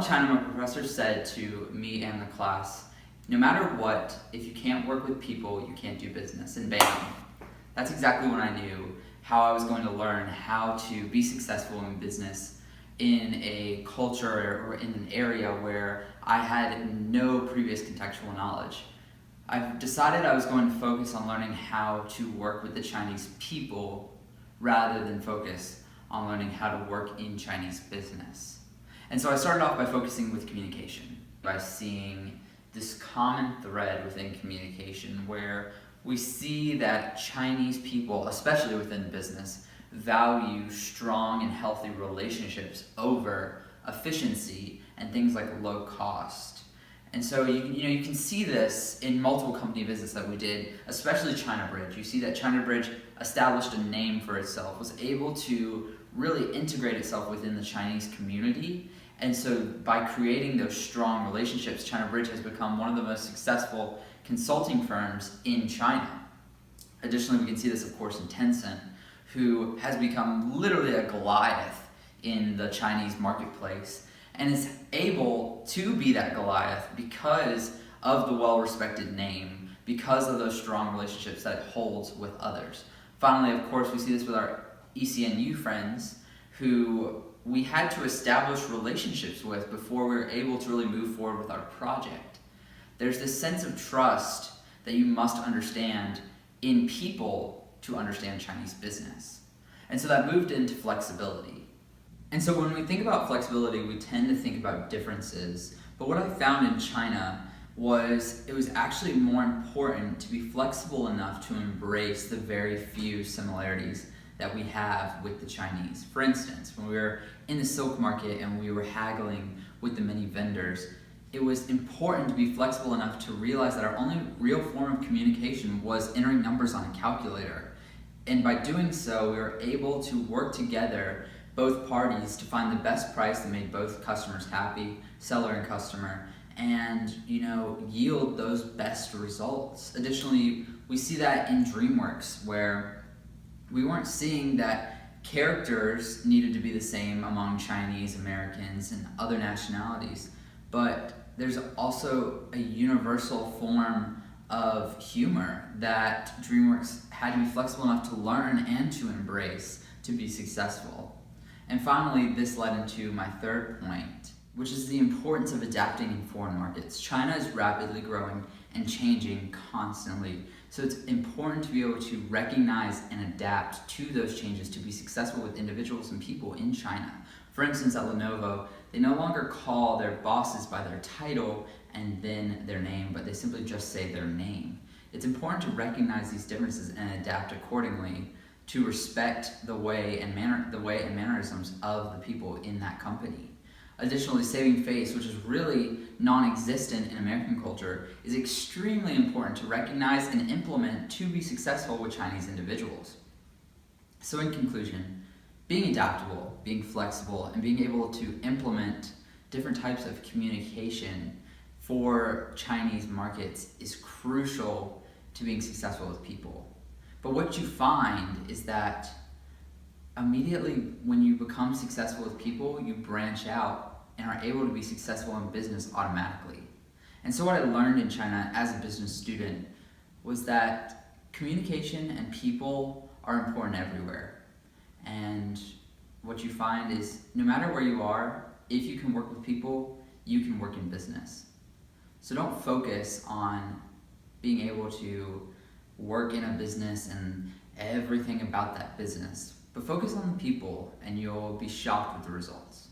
in China, my professor said to me and the class, no matter what, if you can't work with people, you can't do business. And bam, that's exactly when I knew how I was going to learn how to be successful in business in a culture or in an area where I had no previous contextual knowledge. I've decided I was going to focus on learning how to work with the Chinese people rather than focus on learning how to work in Chinese business. And so I started off by focusing with communication, by seeing this common thread within communication where we see that Chinese people, especially within business, value strong and healthy relationships over efficiency and things like low cost. And so you can see this in multiple company visits that we did, especially China Bridge. You see that China Bridge established a name for itself, was able to really integrate itself within the Chinese community. And so by creating those strong relationships, China Bridge has become one of the most successful consulting firms in China. Additionally, we can see this, of course, in Tencent, who has become literally a Goliath in the Chinese marketplace and is able to be that Goliath because of the well-respected name, because of those strong relationships that it holds with others. Finally, of course, we see this with our ECNU friends who we had to establish relationships with before we were able to really move forward with our project. There's this sense of trust that you must understand in people to understand Chinese business. And so that moved into flexibility. And so when we think about flexibility, we tend to think about differences. But what I found in China was it was actually more important to be flexible enough to embrace the very few similarities that we have with the Chinese. For instance, when we were in the silk market and we were haggling with the many vendors, it was important to be flexible enough to realize that our only real form of communication was entering numbers on a calculator. And by doing so, we were able to work together, both parties, to find the best price that made both customers happy, seller and customer, and yield those best results. Additionally, we see that in DreamWorks, where we weren't seeing that characters needed to be the same among Chinese, Americans, and other nationalities, but there's also a universal form of humor that DreamWorks had to be flexible enough to learn and to embrace to be successful. And finally, this led into my third point, which is the importance of adapting in foreign markets. China is rapidly growing and changing constantly. So it's important to be able to recognize and adapt to those changes to be successful with individuals and people in China. For instance, at Lenovo, they no longer call their bosses by their title and then their name, but they simply just say their name. It's important to recognize these differences and adapt accordingly to respect the way and mannerisms of the people in that company. Additionally, saving face, which is really non-existent in American culture, is extremely important to recognize and implement to be successful with Chinese individuals. So in conclusion, being adaptable, being flexible, and being able to implement different types of communication for Chinese markets is crucial to being successful with people. But what you find is that immediately when you become successful with people, you branch out and are able to be successful in business automatically. And so what I learned in China as a business student was that communication and people are important everywhere. And what you find is no matter where you are, if you can work with people, you can work in business. So don't focus on being able to work in a business and everything about that business, but focus on the people and you'll be shocked with the results.